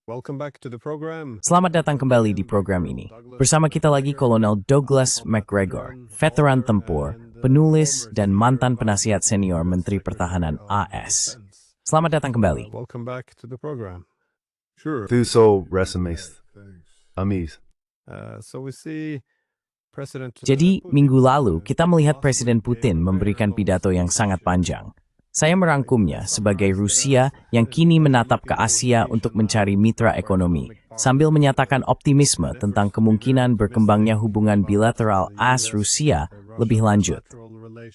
Welcome back to the program. Selamat datang kembali di program ini. Bersama kita lagi Kolonel Douglas McGregor, veteran tempur, penulis, dan mantan penasihat senior Menteri Pertahanan AS. Selamat datang kembali. Welcome back to the program. Sure. Thuso resumes. Amis. So we see President. Jadi, minggu lalu kita melihat Presiden Putin memberikan pidato yang sangat panjang. Saya merangkumnya sebagai Rusia yang kini menatap ke Asia untuk mencari mitra ekonomi, sambil menyatakan optimisme tentang kemungkinan berkembangnya hubungan bilateral AS-Rusia lebih lanjut.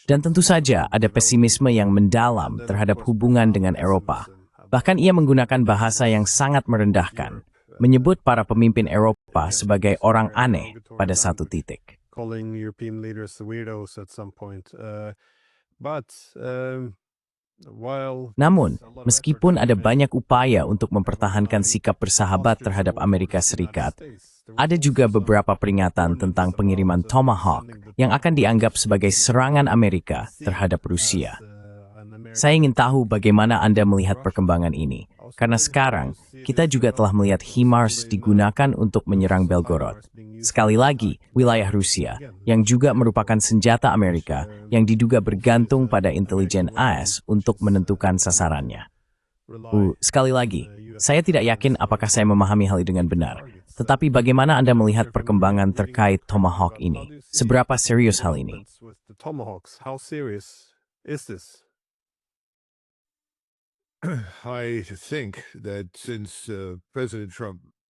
Dan tentu saja ada pesimisme yang mendalam terhadap hubungan dengan Eropa. Bahkan ia menggunakan bahasa yang sangat merendahkan, menyebut para pemimpin Eropa sebagai orang aneh pada satu titik. Calling European leaders weirdos at some point. Namun, meskipun ada banyak upaya untuk mempertahankan sikap bersahabat terhadap Amerika Serikat, ada juga beberapa peringatan tentang pengiriman Tomahawk yang akan dianggap sebagai serangan Amerika terhadap Rusia. Saya ingin tahu bagaimana Anda melihat perkembangan ini, karena sekarang kita juga telah melihat HIMARS digunakan untuk menyerang Belgorod. Sekali lagi, wilayah Rusia, yang juga merupakan senjata Amerika yang diduga bergantung pada intelijen AS untuk menentukan sasarannya. Sekali lagi, saya tidak yakin apakah saya memahami hal ini dengan benar. Tetapi bagaimana Anda melihat perkembangan terkait Tomahawk ini? Seberapa serius hal ini?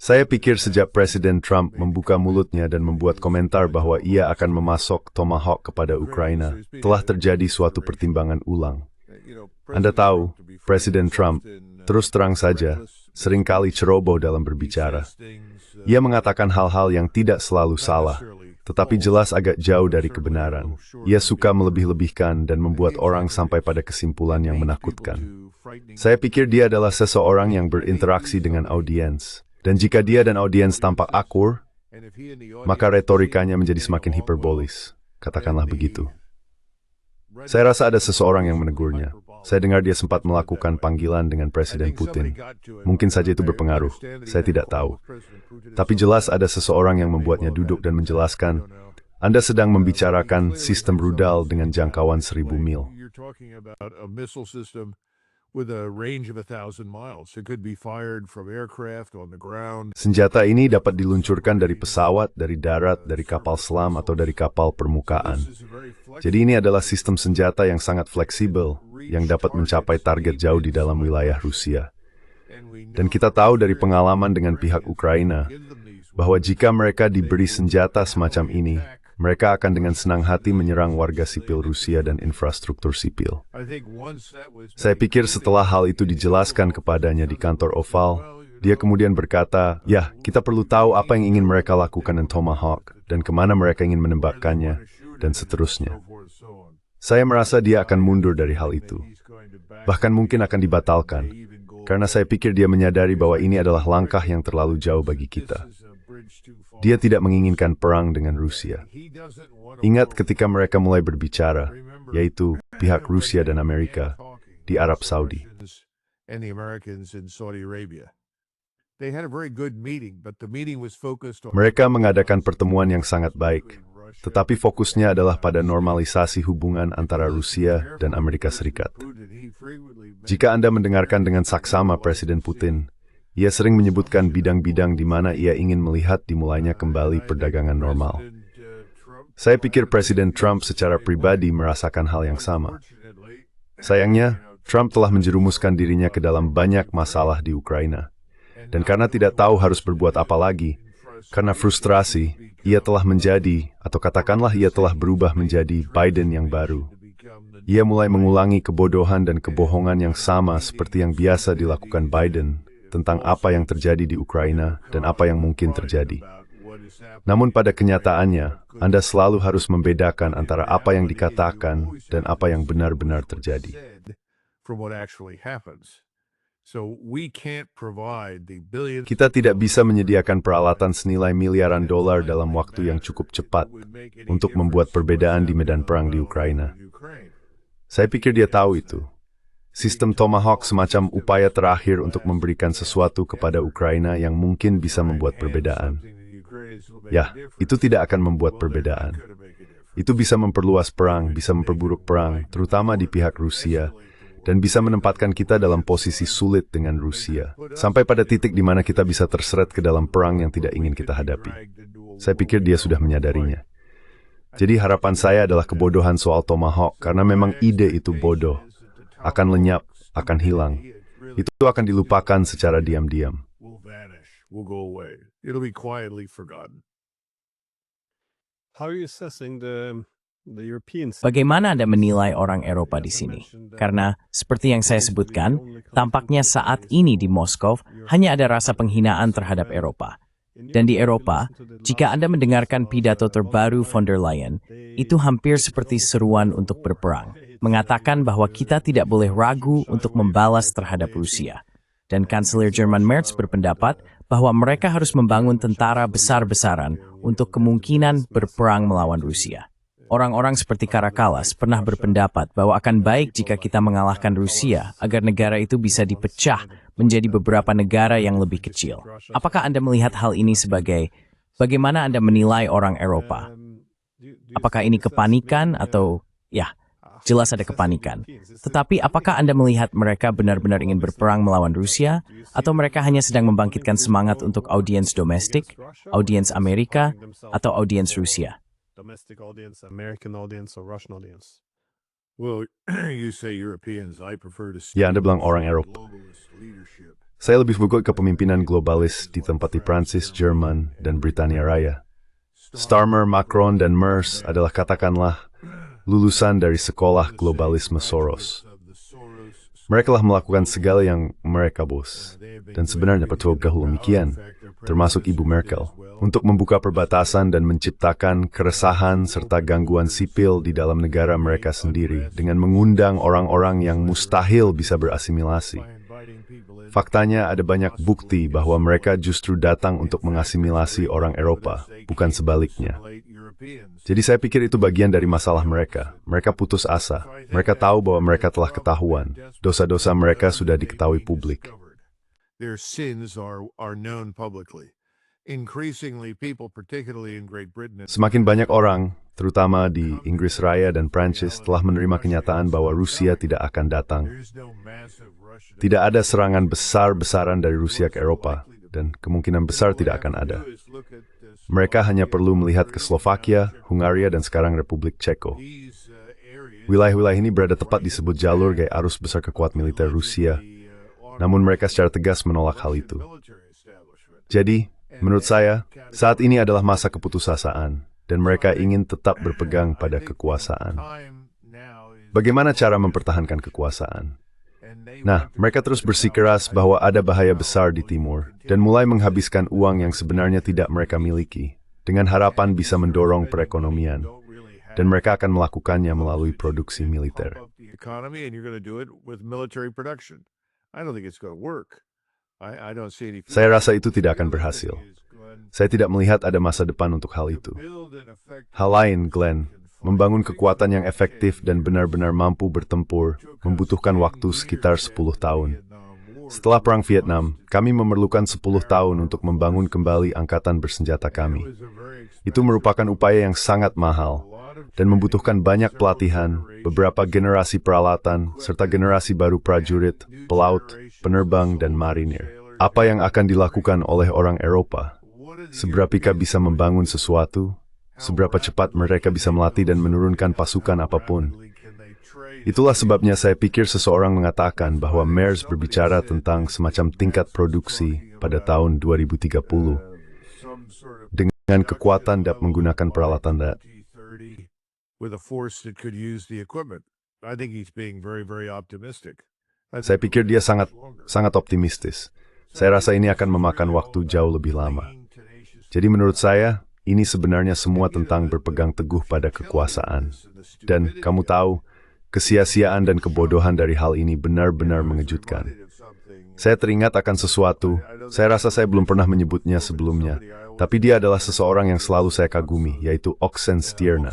Saya pikir sejak Presiden Trump membuka mulutnya dan membuat komentar bahwa ia akan memasok Tomahawk kepada Ukraina, telah terjadi suatu pertimbangan ulang. Anda tahu, Presiden Trump, terus terang saja, seringkali ceroboh dalam berbicara. Ia mengatakan hal-hal yang tidak selalu salah, tetapi jelas agak jauh dari kebenaran. Ia suka melebih-lebihkan dan membuat orang sampai pada kesimpulan yang menakutkan. Saya pikir dia adalah seseorang yang berinteraksi dengan audiens. Dan jika dia dan audiens tampak akur, maka retorikanya menjadi semakin hiperbolis. Katakanlah begitu. Saya rasa ada seseorang yang menegurnya. Saya dengar dia sempat melakukan panggilan dengan Presiden Putin. Mungkin saja itu berpengaruh. Saya tidak tahu. Tapi jelas ada seseorang yang membuatnya duduk dan menjelaskan, Anda sedang membicarakan sistem rudal dengan jangkauan 1000 mil. Senjata ini dapat diluncurkan dari pesawat, dari darat, dari kapal selam, atau dari kapal permukaan. Jadi ini adalah sistem senjata yang sangat fleksibel, yang dapat mencapai target jauh di dalam wilayah Rusia. Dan kita tahu dari pengalaman dengan pihak Ukraina, bahwa jika mereka diberi senjata semacam ini, mereka akan dengan senang hati menyerang warga sipil Rusia dan infrastruktur sipil. Saya pikir setelah hal itu dijelaskan kepadanya di kantor Oval, dia kemudian berkata, ya, kita perlu tahu apa yang ingin mereka lakukan dengan Tomahawk, dan kemana mereka ingin menembakkannya, dan seterusnya. Saya merasa dia akan mundur dari hal itu. Bahkan mungkin akan dibatalkan, karena saya pikir dia menyadari bahwa ini adalah langkah yang terlalu jauh bagi kita. Dia tidak menginginkan perang dengan Rusia. Ingat ketika mereka mulai berbicara, yaitu pihak Rusia dan Amerika, di Arab Saudi. Mereka mengadakan pertemuan yang sangat baik, tetapi fokusnya adalah pada normalisasi hubungan antara Rusia dan Amerika Serikat. Jika Anda mendengarkan dengan saksama Presiden Putin, ia sering menyebutkan bidang-bidang di mana ia ingin melihat dimulainya kembali perdagangan normal. Saya pikir Presiden Trump secara pribadi merasakan hal yang sama. Sayangnya, Trump telah menjerumuskan dirinya ke dalam banyak masalah di Ukraina. Dan karena tidak tahu harus berbuat apa lagi, karena frustrasi, ia telah menjadi, atau katakanlah ia telah berubah menjadi Biden yang baru. Ia mulai mengulangi kebodohan dan kebohongan yang sama seperti yang biasa dilakukan Biden tentang apa yang terjadi di Ukraina dan apa yang mungkin terjadi. Namun pada kenyataannya, Anda selalu harus membedakan antara apa yang dikatakan dan apa yang benar-benar terjadi. Kita tidak bisa menyediakan peralatan senilai miliaran dolar dalam waktu yang cukup cepat untuk membuat perbedaan di medan perang di Ukraina. Saya pikir dia tahu itu. Sistem Tomahawk semacam upaya terakhir untuk memberikan sesuatu kepada Ukraina yang mungkin bisa membuat perbedaan. Ya, itu tidak akan membuat perbedaan. Itu bisa memperluas perang, bisa memperburuk perang, terutama di pihak Rusia, dan bisa menempatkan kita dalam posisi sulit dengan Rusia, sampai pada titik di mana kita bisa terseret ke dalam perang yang tidak ingin kita hadapi. Saya pikir dia sudah menyadarinya. Jadi harapan saya adalah kebodohan soal Tomahawk, karena memang ide itu bodoh. Akan lenyap, akan hilang. Itu akan dilupakan secara diam-diam. Bagaimana Anda menilai orang Eropa di sini? Karena, seperti yang saya sebutkan, tampaknya saat ini di Moskow hanya ada rasa penghinaan terhadap Eropa. Dan di Eropa, jika Anda mendengarkan pidato terbaru von der Leyen, itu hampir seperti seruan untuk berperang, mengatakan bahwa kita tidak boleh ragu untuk membalas terhadap Rusia. Dan Kanselir Jerman Merz berpendapat bahwa mereka harus membangun tentara besar-besaran untuk kemungkinan berperang melawan Rusia. Orang-orang seperti Karakalas pernah berpendapat bahwa akan baik jika kita mengalahkan Rusia agar negara itu bisa dipecah menjadi beberapa negara yang lebih kecil. Apakah Anda melihat hal ini sebagai bagaimana Anda menilai orang Eropa? Apakah ini kepanikan atau ya, jelas ada kepanikan. Tetapi apakah Anda melihat mereka benar-benar ingin berperang melawan Rusia atau mereka hanya sedang membangkitkan semangat untuk audiens domestik, audiens Amerika, atau audiens Rusia? Domestic audience, American audience, or Russian audience. Well, you say Europeans. I prefer to Ya, Anda bilang orang Eropa. Saya lebih fokus ke pemimpinan globalis ditempati Prancis, Jerman, dan Britania Raya. Starmer, Macron, dan Merz adalah katakanlah lulusan dari sekolah globalisme Soros. Mereka telah melakukan segala yang mereka bos. Dan sebenarnya betul demikian, termasuk Ibu Merkel, untuk membuka perbatasan dan menciptakan keresahan serta gangguan sipil di dalam negara mereka sendiri dengan mengundang orang-orang yang mustahil bisa berasimilasi. Faktanya ada banyak bukti bahwa mereka justru datang untuk mengasimilasi orang Eropa, bukan sebaliknya. Jadi saya pikir itu bagian dari masalah mereka. Mereka putus asa. Mereka tahu bahwa mereka telah ketahuan. Dosa-dosa mereka sudah diketahui publik. Their sins are known publicly. Increasingly, people, particularly in Great Britain, Semakin banyak orang, terutama di Inggris Raya dan Prancis, telah menerima kenyataan bahwa Rusia tidak akan datang. there's no massive Russian. Tidak ada serangan besar-besaran dari Rusia ke Eropa, dan kemungkinan besar tidak akan ada. Mereka hanya perlu melihat ke Slovakia, Hungaria, dan sekarang Republik Ceko. Wilayah-wilayah ini berada tepat di sebuah jalur gaya arus besar kekuatan militer Rusia, namun mereka secara tegas menolak hal itu. Jadi, menurut saya, saat ini adalah masa keputusasaan, dan mereka ingin tetap berpegang pada kekuasaan. Bagaimana cara mempertahankan kekuasaan? Nah, mereka terus bersikeras bahwa ada bahaya besar di timur, dan mulai menghabiskan uang yang sebenarnya tidak mereka miliki, dengan harapan bisa mendorong perekonomian, dan mereka akan melakukannya melalui produksi militer. The economy, and you're going to do it with military production. I don't think it's going to work. I don't see any. Saya rasa itu tidak akan berhasil. Saya tidak melihat ada masa depan untuk hal itu. Hal lain, Glenn, membangun kekuatan yang efektif dan benar-benar mampu bertempur membutuhkan waktu sekitar 10 tahun. Setelah Perang Vietnam, kami memerlukan 10 tahun untuk membangun kembali angkatan bersenjata kami. Itu merupakan upaya yang sangat mahal dan membutuhkan banyak pelatihan, beberapa generasi peralatan, serta generasi baru prajurit, pelaut, penerbang, dan marinir. Apa yang akan dilakukan oleh orang Eropa? Seberapakah bisa membangun sesuatu? Seberapa cepat mereka bisa melatih dan menurunkan pasukan apapun? Itulah sebabnya saya pikir seseorang mengatakan bahwa Merz berbicara tentang semacam tingkat produksi pada tahun 2030 dengan kekuatan dapat menggunakan peralatan dat. With a force that could use the equipment. I think he's being very, very optimistic. Saya pikir dia sangat optimistis. Saya rasa ini akan memakan waktu jauh lebih lama. Jadi menurut saya, ini sebenarnya semua tentang berpegang teguh pada kekuasaan. Dan kamu tahu, kesia-siaan dan kebodohan dari hal ini benar-benar mengejutkan. Saya teringat akan sesuatu, saya rasa saya belum pernah menyebutnya sebelumnya, tapi dia adalah seseorang yang selalu saya kagumi, yaitu Oxenstierna.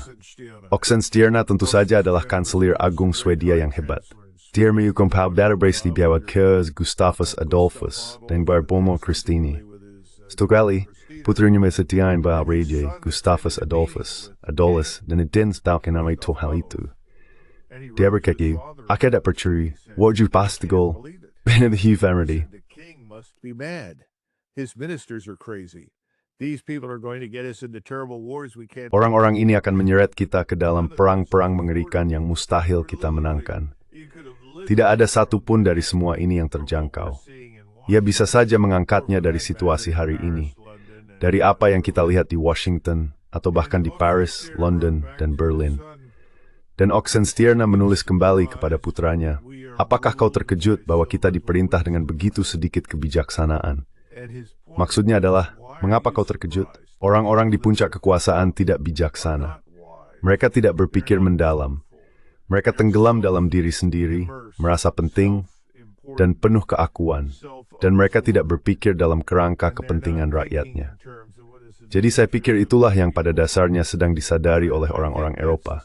Oxenstierna tentu saja adalah kanselir agung Swedia yang hebat. Dierme ukompau database di biawat Kers Gustavus Adolphus dan Barbomo Christini. Stokali, putrinya mesetiain ba reje Gustavus Adolphus, Adolis, dan idens tauken amai to hal itu. Dia berkaki, akadat percuri, wajud pastigol, benar humanity. The king must be mad. His ministers are crazy. These people are going to get us into terrible wars we can't. Orang-orang ini akan menyeret kita ke dalam perang-perang mengerikan yang mustahil kita menangkan. Tidak ada satupun dari semua ini yang terjangkau. Ia bisa saja mengangkatnya dari situasi hari ini, dari apa yang kita lihat di Washington, atau bahkan di Paris, London, dan Berlin. Dan Oxenstierna menulis kembali kepada putranya, apakah kau terkejut bahwa kita diperintah dengan begitu sedikit kebijaksanaan? Maksudnya adalah, mengapa kau terkejut? Orang-orang di puncak kekuasaan tidak bijaksana. Mereka tidak berpikir mendalam. Mereka tenggelam dalam diri sendiri, merasa penting, dan penuh keakuan. Dan mereka tidak berpikir dalam kerangka kepentingan rakyatnya. Jadi saya pikir itulah yang pada dasarnya sedang disadari oleh orang-orang Eropa.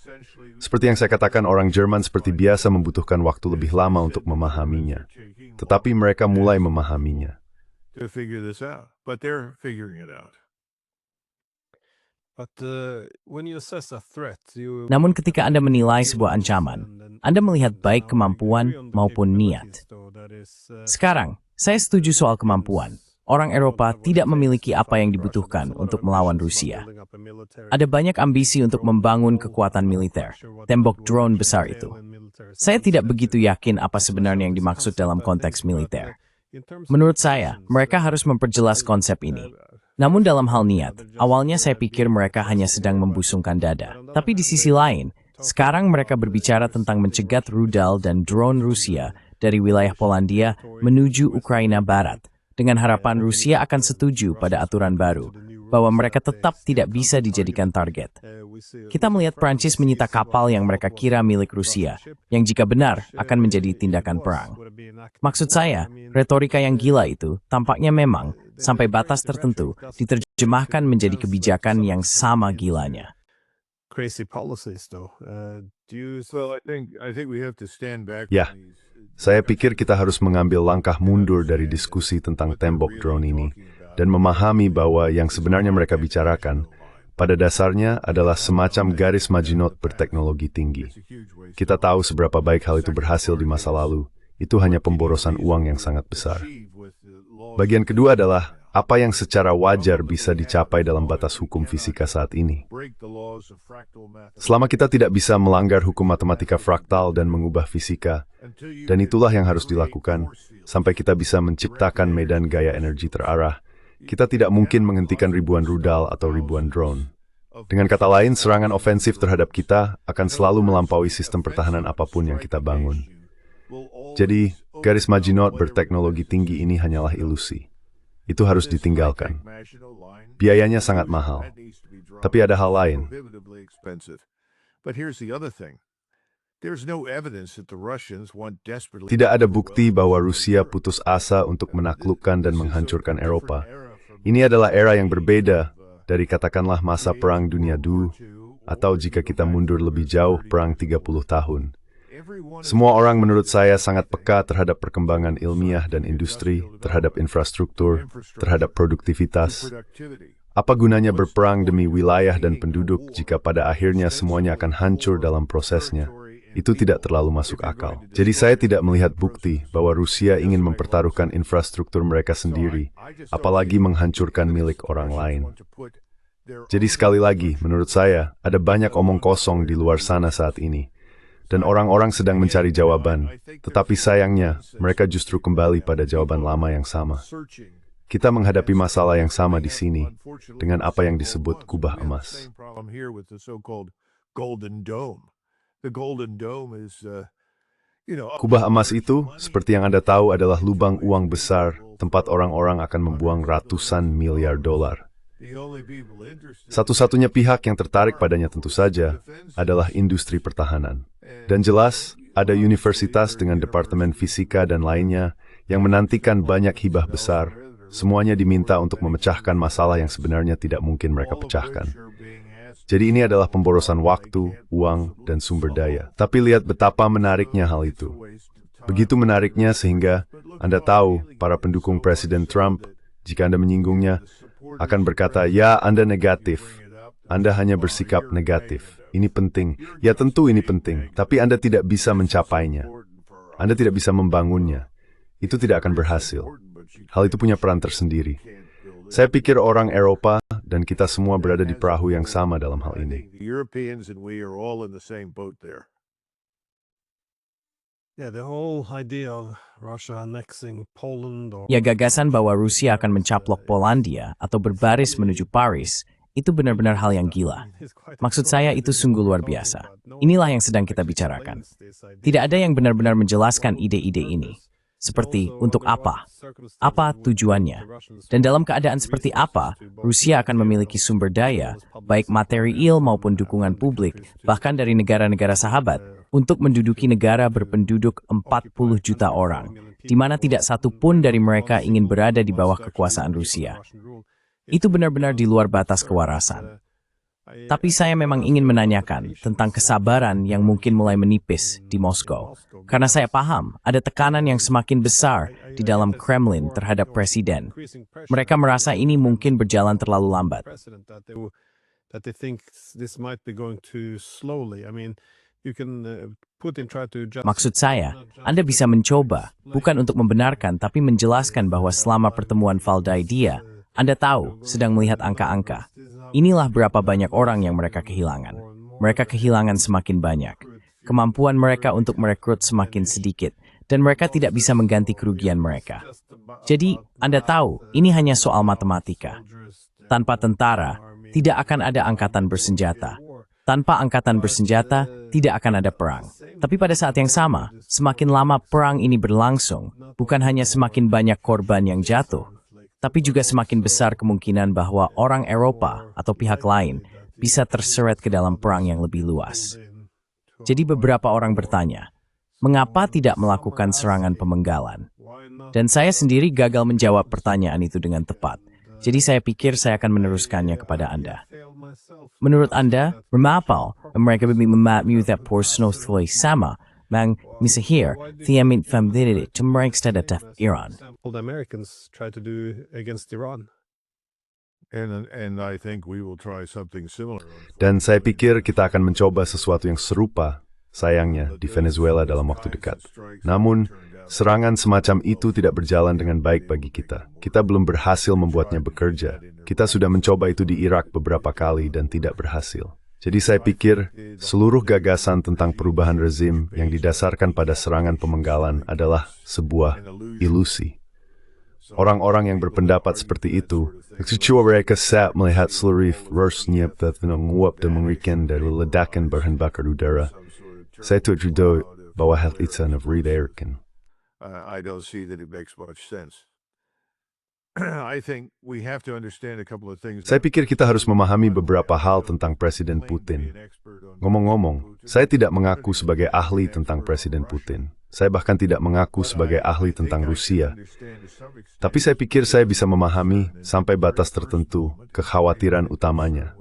Seperti yang saya katakan, orang Jerman seperti biasa membutuhkan waktu lebih lama untuk memahaminya. Tetapi mereka mulai memahaminya. To figure this out, but they're figuring it out. But when you assess a threat, you Namun ketika Anda menilai sebuah ancaman, Anda melihat baik kemampuan maupun niat. Sekarang, saya setuju soal kemampuan. Orang Eropa tidak memiliki apa yang dibutuhkan untuk melawan Rusia. Ada banyak ambisi untuk membangun kekuatan militer, tembok drone besar itu. Saya tidak begitu yakin apa sebenarnya yang dimaksud dalam konteks militer. Menurut saya, mereka harus memperjelas konsep ini. Namun dalam hal niat, awalnya saya pikir mereka hanya sedang membusungkan dada. Tapi di sisi lain, sekarang mereka berbicara tentang mencegat rudal dan drone Rusia dari wilayah Polandia menuju Ukraina Barat, dengan harapan Rusia akan setuju pada aturan baru, bahwa mereka tetap tidak bisa dijadikan target. Kita melihat Prancis menyita kapal yang mereka kira milik Rusia, yang jika benar akan menjadi tindakan perang. Maksud saya, retorika yang gila itu tampaknya memang, sampai batas tertentu, diterjemahkan menjadi kebijakan yang sama gilanya. crazy policies though. Well, I think we have to stand back. Ya, saya pikir kita harus mengambil langkah mundur dari diskusi tentang tembok drone ini dan memahami bahwa yang sebenarnya mereka bicarakan pada dasarnya adalah semacam garis Maginot berteknologi tinggi. Kita tahu seberapa baik hal itu berhasil di masa lalu. Itu hanya pemborosan uang yang sangat besar. Bagian kedua adalah apa yang secara wajar bisa dicapai dalam batas hukum fisika saat ini. Selama kita tidak bisa melanggar hukum matematika fraktal dan mengubah fisika, dan itulah yang harus dilakukan, sampai kita bisa menciptakan medan gaya energi terarah, kita tidak mungkin menghentikan ribuan rudal atau ribuan drone. Dengan kata lain, serangan ofensif terhadap kita akan selalu melampaui sistem pertahanan apapun yang kita bangun. Jadi, garis Maginot berteknologi tinggi ini hanyalah ilusi. Itu harus ditinggalkan. Biayanya sangat mahal. Tapi ada hal lain. Tidak ada bukti bahwa Rusia putus asa untuk menaklukkan dan menghancurkan Eropa. Ini adalah era yang berbeda dari katakanlah masa Perang Dunia II, atau jika kita mundur lebih jauh, Perang 30 tahun. Semua orang menurut saya sangat peka terhadap perkembangan ilmiah dan industri, terhadap infrastruktur, terhadap produktivitas. Apa gunanya berperang demi wilayah dan penduduk jika pada akhirnya semuanya akan hancur dalam prosesnya? Itu tidak terlalu masuk akal. Jadi saya tidak melihat bukti bahwa Rusia ingin mempertaruhkan infrastruktur mereka sendiri, apalagi menghancurkan milik orang lain. Jadi sekali lagi, menurut saya, ada banyak omong kosong di luar sana saat ini. Dan orang-orang sedang mencari jawaban, tetapi sayangnya mereka justru kembali pada jawaban lama yang sama. Kita menghadapi masalah yang sama di sini dengan apa yang disebut kubah emas. Kubah emas itu, seperti yang Anda tahu, adalah lubang uang besar tempat orang-orang akan membuang ratusan miliar dolar. Satu-satunya pihak yang tertarik padanya tentu saja adalah industri pertahanan. Dan jelas, ada universitas dengan departemen fisika dan lainnya yang menantikan banyak hibah besar. Semuanya diminta untuk memecahkan masalah yang sebenarnya tidak mungkin mereka pecahkan. Jadi ini adalah pemborosan waktu, uang, dan sumber daya. Tapi lihat betapa menariknya hal itu. Begitu menariknya sehingga Anda tahu para pendukung Presiden Trump, jika Anda menyinggungnya, akan berkata, ya Anda negatif. Anda hanya bersikap negatif. Ini penting. Ya tentu ini penting, tapi Anda tidak bisa mencapainya. Anda tidak bisa membangunnya. Itu tidak akan berhasil. Hal itu punya peran tersendiri. Saya pikir orang Eropa dan kita semua berada di perahu yang sama dalam hal ini. Europeans and we are all in the same boat there. Yeah, the whole idea of Russia annexing Poland or Ya, gagasan bahwa Rusia akan mencaplok Polandia atau berbaris menuju Paris, itu benar-benar hal yang gila. Maksud saya itu sungguh luar biasa. Inilah yang sedang kita bicarakan. Tidak ada yang benar-benar menjelaskan ide-ide ini. Seperti untuk apa? Apa tujuannya? Dan dalam keadaan seperti apa, Rusia akan memiliki sumber daya, baik material maupun dukungan publik, bahkan dari negara-negara sahabat, untuk menduduki negara berpenduduk 40 juta orang, di mana tidak satu pun dari mereka ingin berada di bawah kekuasaan Rusia. Itu benar-benar di luar batas kewarasan. Tapi saya memang ingin menanyakan tentang kesabaran yang mungkin mulai menipis di Moskow. Karena saya paham ada tekanan yang semakin besar di dalam Kremlin terhadap presiden. Mereka merasa ini mungkin berjalan terlalu lambat. that they think this might be going too slowly. I mean, you can Putin try to just Maksud saya, Anda bisa mencoba, bukan untuk membenarkan, tapi menjelaskan bahwa selama pertemuan Valdai dia, Anda tahu, sedang melihat angka-angka. Inilah berapa banyak orang yang mereka kehilangan. Mereka kehilangan semakin banyak. Kemampuan mereka untuk merekrut semakin sedikit, dan mereka tidak bisa mengganti kerugian mereka. Jadi, Anda tahu, ini hanya soal matematika. Tanpa tentara, tidak akan ada angkatan bersenjata. Tanpa angkatan bersenjata, tidak akan ada perang. Tapi pada saat yang sama, semakin lama perang ini berlangsung, bukan hanya semakin banyak korban yang jatuh, tapi juga semakin besar kemungkinan bahwa orang Eropa atau pihak lain bisa terseret ke dalam perang yang lebih luas. Jadi beberapa orang bertanya, mengapa tidak melakukan serangan pemenggalan? Dan saya sendiri gagal menjawab pertanyaan itu dengan tepat. Jadi saya pikir saya akan meneruskannya kepada Anda. Menurut Anda, mengapa mereka memiliki porsi sama mang misahir tiamin famdiri to mereka terhadap Iran? the Americans try to do against Iran. And I think we will try something similar. Dan saya pikir kita akan mencoba sesuatu yang serupa, sayangnya, di Venezuela dalam waktu dekat. Namun, serangan semacam itu tidak berjalan dengan baik bagi kita. Kita belum berhasil membuatnya bekerja. Kita sudah mencoba itu di Irak beberapa kali dan tidak berhasil. Jadi saya pikir, seluruh gagasan tentang perubahan rezim yang didasarkan pada serangan pemenggalan adalah sebuah ilusi. Orang-orang yang berpendapat seperti itu, mereka saat melihat seluruh rusnya menguap dan mengerikan dari ledakan bahan bakar udara. Saya tidak tahu bahwa hal itu menyedihkan. I don't see that it makes much sense. I think we have to understand a couple of things. Saya pikir kita harus memahami beberapa hal tentang Presiden Putin. Ngomong-ngomong, saya tidak mengaku sebagai ahli tentang Presiden Putin. Saya bahkan tidak mengaku sebagai ahli tentang Rusia. Tapi saya pikir saya bisa memahami sampai batas tertentu kekhawatiran utamanya.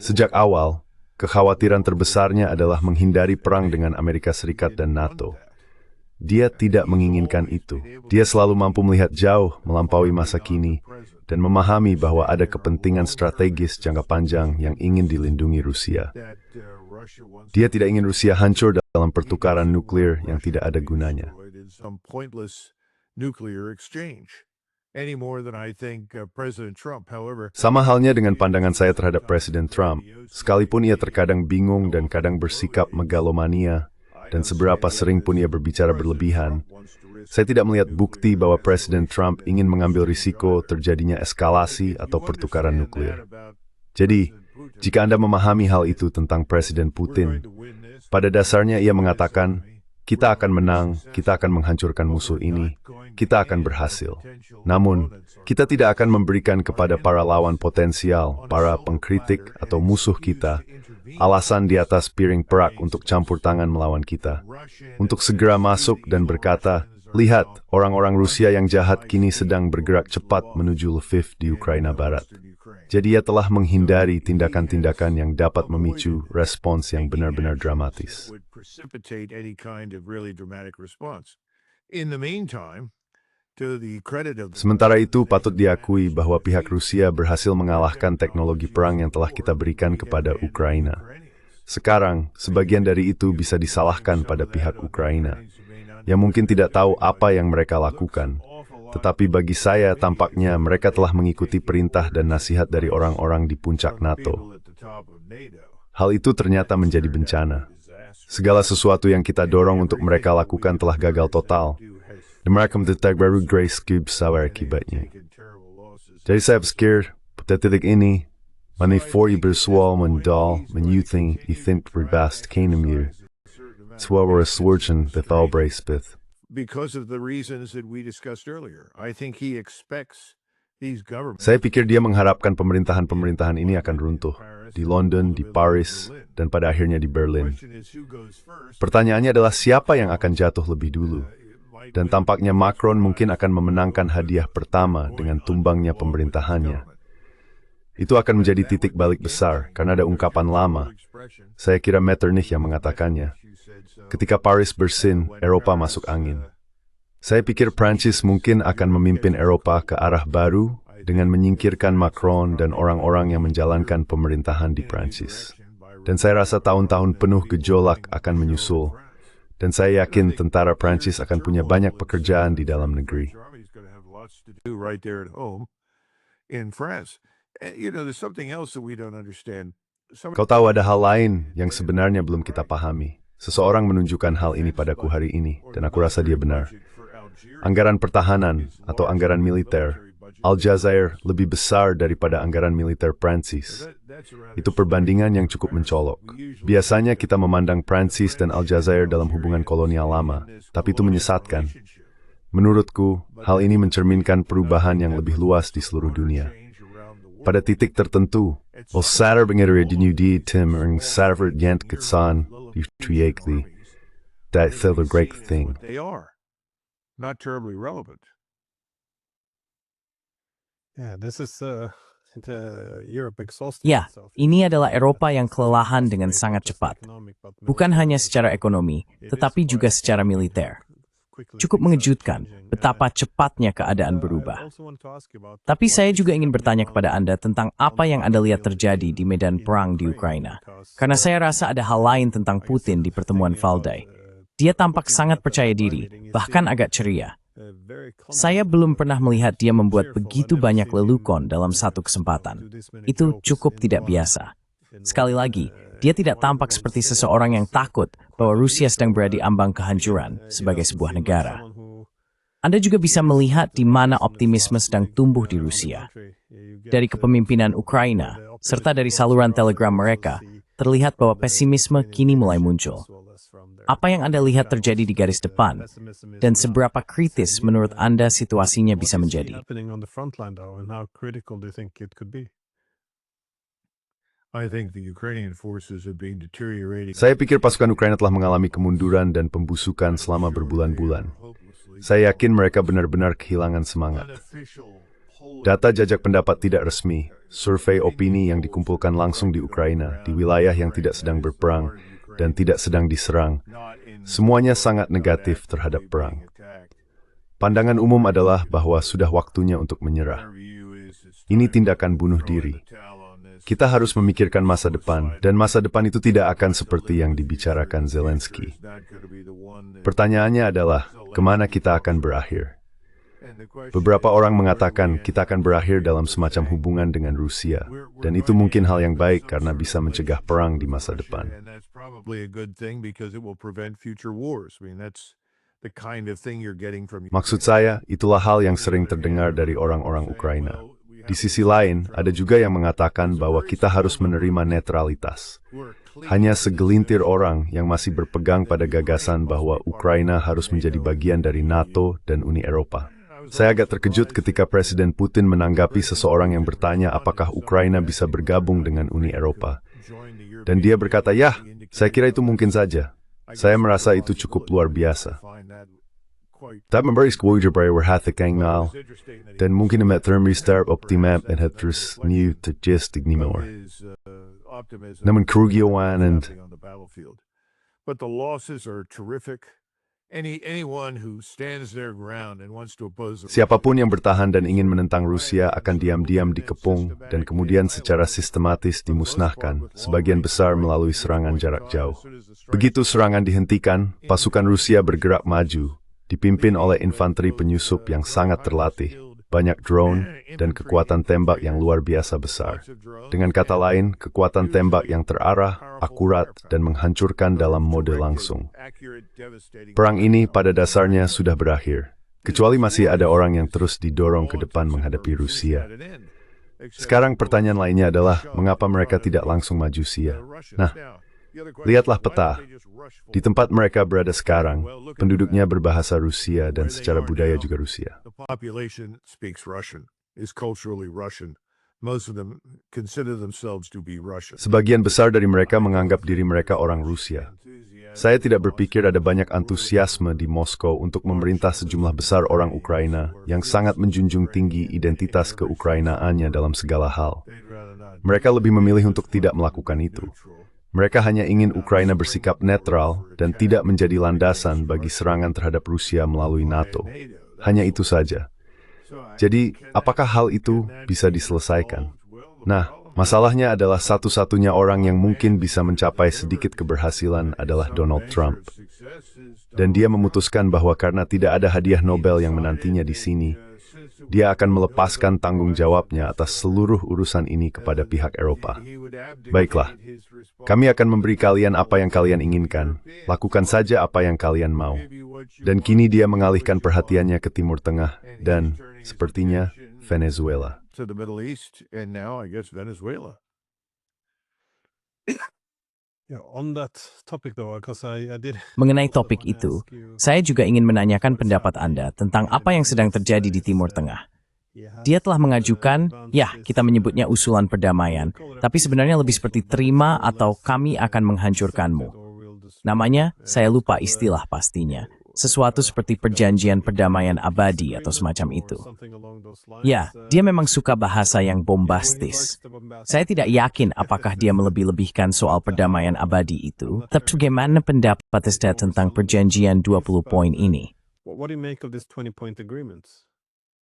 Sejak awal, kekhawatiran terbesarnya adalah menghindari perang dengan Amerika Serikat dan NATO. Dia tidak menginginkan itu. Dia selalu mampu melihat jauh melampaui masa kini dan memahami bahwa ada kepentingan strategis jangka panjang yang ingin dilindungi Rusia. Dia tidak ingin Rusia hancur dalam pertukaran nuklir yang tidak ada gunanya. Sama halnya dengan pandangan saya terhadap Presiden Trump, sekalipun ia terkadang bingung dan kadang bersikap megalomania, dan seberapa sering pun ia berbicara berlebihan, saya tidak melihat bukti bahwa Presiden Trump ingin mengambil risiko terjadinya eskalasi atau pertukaran nuklir. Jadi, jika Anda memahami hal itu tentang Presiden Putin, pada dasarnya ia mengatakan, kita akan menang, kita akan menghancurkan musuh ini, kita akan berhasil. Namun, kita tidak akan memberikan kepada para lawan potensial, para pengkritik atau musuh kita, alasan di atas piring perak untuk campur tangan melawan kita. Untuk segera masuk dan berkata, lihat, orang-orang Rusia yang jahat kini sedang bergerak cepat menuju Lviv di Ukraina Barat. Jadi ia telah menghindari tindakan-tindakan yang dapat memicu respons yang benar-benar dramatis. In the meantime, to the credit of Sementara itu, patut diakui bahwa pihak Rusia berhasil mengalahkan teknologi perang yang telah kita berikan kepada Ukraina. Sekarang, sebagian dari itu bisa disalahkan pada pihak Ukraina, yang mungkin tidak tahu apa yang mereka lakukan. Tetapi bagi saya, tampaknya mereka telah mengikuti perintah dan nasihat dari orang-orang di puncak NATO. Hal itu ternyata menjadi bencana. Segala sesuatu yang kita dorong untuk mereka lakukan telah gagal total. Dan mereka mendetek baru Grace Cube sabar akibatnya. Jadi saya berpikir, pada titik ini, wanneer voor je bezwaar mendal, menuting, je think verbast kenem je. Swallow a swordchen, the thal bracebith. because of the reasons that we discussed earlier. I think he expects these governments. Saya pikir dia mengharapkan pemerintahan-pemerintahan ini akan runtuh. Di London, di Paris, dan pada akhirnya di Berlin. Pertanyaannya adalah siapa yang akan jatuh lebih dulu? Dan tampaknya Macron mungkin akan memenangkan hadiah pertama dengan tumbangnya pemerintahannya. Itu akan menjadi titik balik besar, karena ada ungkapan lama. Saya kira Metternich yang mengatakannya. Ketika Paris bersin, Eropa masuk angin. Saya pikir Prancis mungkin akan memimpin Eropa ke arah baru dengan menyingkirkan Macron dan orang-orang yang menjalankan pemerintahan di Prancis. Dan saya rasa tahun-tahun penuh gejolak akan menyusul. Dan saya yakin tentara Prancis akan punya banyak pekerjaan di dalam negeri. Right there at home in France. You know, there's something else that we don't understand. Kau tahu ada hal lain yang sebenarnya belum kita pahami. Seseorang menunjukkan hal ini padaku hari ini, dan aku rasa dia benar. Anggaran pertahanan atau anggaran militer Aljazair lebih besar daripada anggaran militer Prancis. Itu perbandingan yang cukup mencolok. Biasanya kita memandang Prancis dan Aljazair dalam hubungan kolonial lama, tapi itu menyesatkan. Menurutku, hal ini mencerminkan perubahan yang lebih luas di seluruh dunia. Pada titik tertentu, Sadar bengerir di New Deal Tim ring Sadar Yent Ketsan, Triakli. That's the great thing. They are not terribly relevant. Yeah, this is Europe exhausting Ya, itself. ini adalah Eropa yang kelelahan dengan sangat cepat. Bukan hanya secara ekonomi, tetapi juga secara militer. Cukup mengejutkan betapa cepatnya keadaan berubah. Tapi saya juga ingin bertanya kepada Anda tentang apa yang Anda lihat terjadi di medan perang di Ukraina. Karena saya rasa ada hal lain tentang Putin di pertemuan Valdai. Dia tampak sangat percaya diri, bahkan agak ceria. Saya belum pernah melihat dia membuat begitu banyak lelukon dalam satu kesempatan. Itu cukup tidak biasa. Sekali lagi, dia tidak tampak seperti seseorang yang takut bahwa Rusia sedang berada di ambang kehancuran sebagai sebuah negara. Anda juga bisa melihat di mana optimisme sedang tumbuh di Rusia. Dari kepemimpinan Ukraina, serta dari saluran telegram mereka, terlihat bahwa pesimisme kini mulai muncul. Apa yang Anda lihat terjadi di garis depan, dan seberapa kritis menurut Anda situasinya bisa menjadi? I think the Ukrainian forces have been deteriorating. Saya pikir pasukan Ukraina telah mengalami kemunduran dan pembusukan selama berbulan-bulan. Saya yakin mereka benar-benar kehilangan semangat. Data jajak pendapat tidak resmi, survei opini yang dikumpulkan langsung di Ukraina, di wilayah yang tidak sedang berperang dan tidak sedang diserang, semuanya sangat negatif terhadap perang. Pandangan umum adalah bahwa sudah waktunya untuk menyerah. Ini tindakan bunuh diri. Kita harus memikirkan masa depan, dan masa depan itu tidak akan seperti yang dibicarakan Zelensky. Pertanyaannya adalah, kemana kita akan berakhir? Beberapa orang mengatakan kita akan berakhir dalam semacam hubungan dengan Rusia, dan itu mungkin hal yang baik karena bisa mencegah perang di masa depan. Maksud saya, itulah hal yang sering terdengar dari orang-orang Ukraina. Di sisi lain, ada juga yang mengatakan bahwa kita harus menerima netralitas. Hanya segelintir orang yang masih berpegang pada gagasan bahwa Ukraina harus menjadi bagian dari NATO dan Uni Eropa. Saya agak terkejut ketika Presiden Putin menanggapi seseorang yang bertanya apakah Ukraina bisa bergabung dengan Uni Eropa. Dan dia berkata, ya, saya kira itu mungkin saja. Saya merasa itu cukup luar biasa. Dat memberi squadron bij herhaling dan mungkin met termistar optimam en het terus nieuw te gestig niet meer. Namun kerugian and but the losses are terrific. Anyone who stands their ground and wants to oppose the Siapapun yang bertahan dan ingin menentang Rusia akan diam-diam dikepung dan kemudian secara sistematis dimusnahkan, sebagian besar melalui serangan jarak jauh. Begitu serangan dihentikan, pasukan Rusia bergerak maju, dipimpin oleh infanteri penyusup yang sangat terlatih, banyak drone, dan kekuatan tembak yang luar biasa besar. Dengan kata lain, kekuatan tembak yang terarah, akurat, dan menghancurkan dalam mode langsung. Perang ini pada dasarnya sudah berakhir, kecuali masih ada orang yang terus didorong ke depan menghadapi Rusia. Sekarang pertanyaan lainnya adalah, mengapa mereka tidak langsung maju Rusia? Nah, lihatlah peta. Di tempat mereka berada sekarang, penduduknya berbahasa Rusia dan secara budaya juga Rusia. The population speaks Russian, is culturally Russian. Most of them consider themselves to be Russian. Sebagian besar dari mereka menganggap diri mereka orang Rusia. Saya tidak berpikir ada banyak antusiasme di Moskow untuk memerintah sejumlah besar orang Ukraina yang sangat menjunjung tinggi identitas keukrainaannya dalam segala hal. Mereka lebih memilih untuk tidak melakukan itu. Mereka hanya ingin Ukraina bersikap netral dan tidak menjadi landasan bagi serangan terhadap Rusia melalui NATO. Hanya itu saja. Jadi, apakah hal itu bisa diselesaikan? Nah, masalahnya adalah satu-satunya orang yang mungkin bisa mencapai sedikit keberhasilan adalah Donald Trump. Dan dia memutuskan bahwa karena tidak ada hadiah Nobel yang menantinya di sini, dia akan melepaskan tanggung jawabnya atas seluruh urusan ini kepada pihak Eropa. Baiklah, kami akan memberi kalian apa yang kalian inginkan. Lakukan saja apa yang kalian mau. Dan kini dia mengalihkan perhatiannya ke Timur Tengah dan, sepertinya, Venezuela. To the Middle East, and now I guess Venezuela. Yeah, on that topic though, because I did. Mengenai topik itu, saya juga ingin menanyakan pendapat Anda tentang apa yang sedang terjadi di Timur Tengah. Dia telah mengajukan, ya kita menyebutnya usulan perdamaian, tapi sebenarnya lebih seperti terima atau kami akan menghancurkanmu. Namanya, saya lupa istilah pastinya. Sesuatu seperti perjanjian perdamaian abadi atau semacam itu. Ya, dia memang suka bahasa yang bombastis. Saya tidak yakin apakah dia melebih-lebihkan soal perdamaian abadi itu, tapi bagaimana pendapat Anda tentang perjanjian 20 poin ini? What do you make of this 20-point agreement?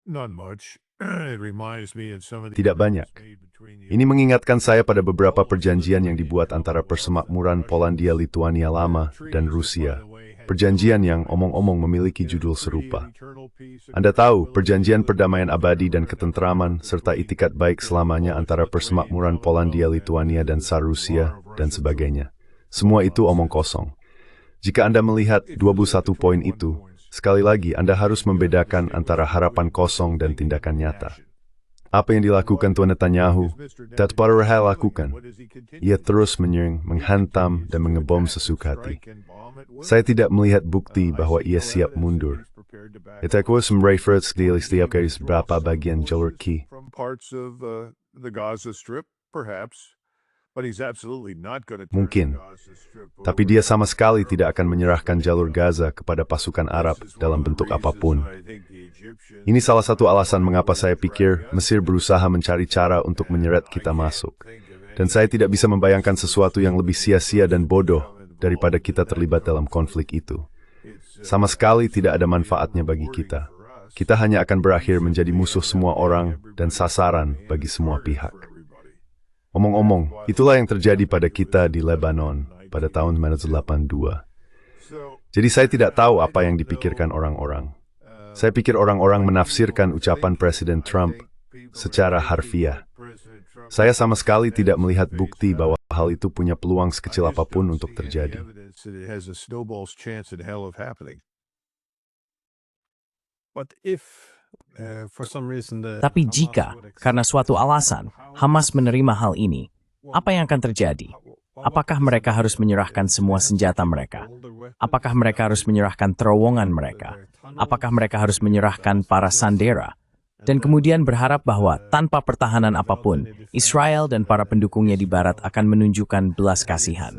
Not much. It reminds me of some of the Tidak banyak. Ini mengingatkan saya pada beberapa perjanjian yang dibuat antara Persemakmuran Polandia-Lituania Lama dan Rusia. Perjanjian yang omong-omong memiliki judul serupa. Anda tahu, perjanjian perdamaian abadi dan ketentraman serta itikat baik selamanya antara Persemakmuran Polandia-Lituania dan Tsar Rusia dan sebagainya. Semua itu omong kosong. Jika Anda melihat 21 poin itu, sekali lagi Anda harus membedakan antara harapan kosong dan tindakan nyata. Apa yang dilakukan Tuan Netanyahu, tak pernah lakukan. Ia terus menyerang, menghantam, dan mengebom sesuka hati. Saya tidak melihat bukti bahwa ia siap mundur. Itu semreferat di setiap garis berapa bagian jalur Ki. from parts of the Gaza Strip, perhaps, but he's absolutely not going to turn Mungkin. the Gaza Strip over. Tapi dia sama sekali tidak akan menyerahkan jalur Gaza kepada pasukan Arab dalam bentuk apapun. I think the Egyptians Ini salah satu alasan mengapa saya pikir Mesir berusaha mencari cara untuk menyeret kita masuk. Dan saya tidak bisa membayangkan sesuatu yang lebih sia-sia dan bodoh daripada kita terlibat dalam konflik itu. Sama sekali tidak ada manfaatnya bagi kita. Kita hanya akan berakhir menjadi musuh semua orang dan sasaran bagi semua pihak. Omong-omong, itulah yang terjadi pada kita di Lebanon pada tahun 1982. Jadi saya tidak tahu apa yang dipikirkan orang-orang. Saya pikir orang-orang menafsirkan ucapan Presiden Trump secara harfiah. Saya sama sekali tidak melihat bukti bahwa hal itu punya peluang sekecil apapun untuk terjadi. It has a snowball's chance in hell of happening. But if for some reason Tapi jika, karena suatu alasan, Hamas menerima hal ini, apa yang akan terjadi? Apakah mereka harus menyerahkan semua senjata mereka? Apakah mereka harus menyerahkan terowongan mereka? Apakah mereka harus menyerahkan para sandera? Dan kemudian berharap bahwa tanpa pertahanan apapun, Israel dan para pendukungnya di Barat akan menunjukkan belas kasihan.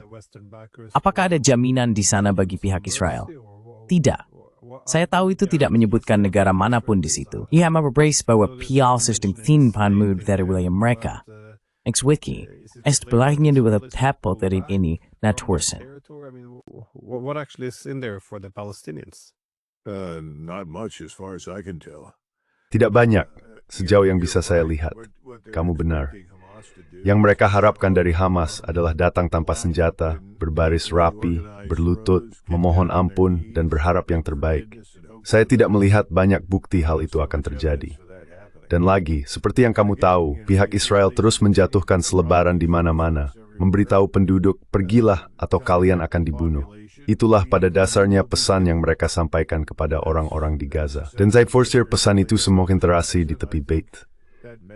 Apakah ada jaminan di sana bagi pihak Israel? Tidak. Saya tahu itu tidak menyebutkan negara manapun di situ. Ia membrace bahwa pihak sistem tinpan mood dari wilayah mereka. Ex-wiki, est belahnya dua tepot dari ini natursen. I mean, what actually is in there for the Palestinians? Not much as far as I can tell. Tidak banyak, sejauh yang bisa saya lihat. Kamu benar. Yang mereka harapkan dari Hamas adalah datang tanpa senjata, berbaris rapi, berlutut, memohon ampun, dan berharap yang terbaik. Saya tidak melihat banyak bukti hal itu akan terjadi. Dan lagi, seperti yang kamu tahu, pihak Israel terus menjatuhkan selebaran di mana-mana, memberitahu penduduk, pergilah atau kalian akan dibunuh. Itulah pada dasarnya pesan yang mereka sampaikan kepada orang-orang di Gaza. Dan saya forsir pesan itu semakin terasi di tepi Beit.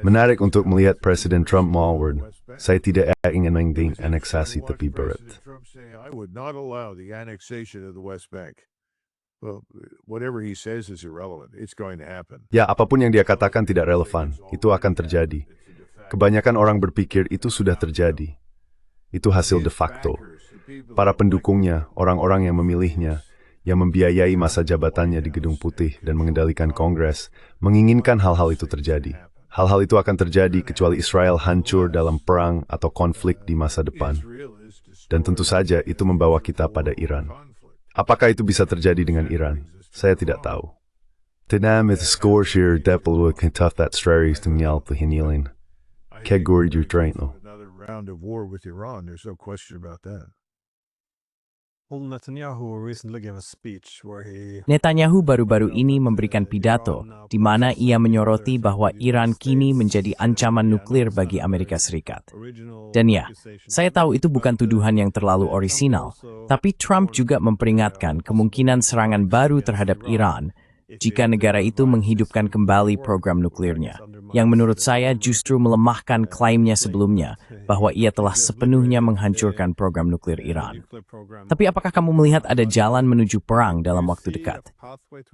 Menarik untuk melihat Presiden Trump mengatakan, saya tidak ingin menghentikan aneksasi tepi barat. I would not allow the annexation of the West Bank. Well, whatever he says is irrelevant. It's going to happen. Ya, apapun yang dia katakan tidak relevan. Itu akan terjadi. Kebanyakan orang berpikir itu sudah terjadi. Itu hasil de facto. Para pendukungnya, orang-orang yang memilihnya, yang membiayai masa jabatannya di Gedung Putih dan mengendalikan Kongres, menginginkan hal-hal itu terjadi. Hal-hal itu akan terjadi kecuali Israel hancur dalam perang atau konflik di masa depan. Dan tentu saja itu membawa kita pada Iran. Apakah itu bisa terjadi dengan Iran? Saya tidak tahu. Tenam is score share deploy tough that strategies to nyal the hinilin. Kegor your train though. Another round of war with Iran. There's no question about that. Well, Netanyahu recently gave a speech where he Netanyahu baru-baru ini memberikan pidato di mana ia menyoroti bahwa Iran kini menjadi ancaman nuklir bagi Amerika Serikat. Dan ya, saya tahu itu bukan tuduhan yang terlalu orisinal, tapi Trump juga memperingatkan kemungkinan serangan baru terhadap Iran jika negara itu menghidupkan kembali program nuklirnya, yang menurut saya justru melemahkan klaimnya sebelumnya bahwa ia telah sepenuhnya menghancurkan program nuklir Iran. Tapi apakah kamu melihat ada jalan menuju perang dalam waktu dekat?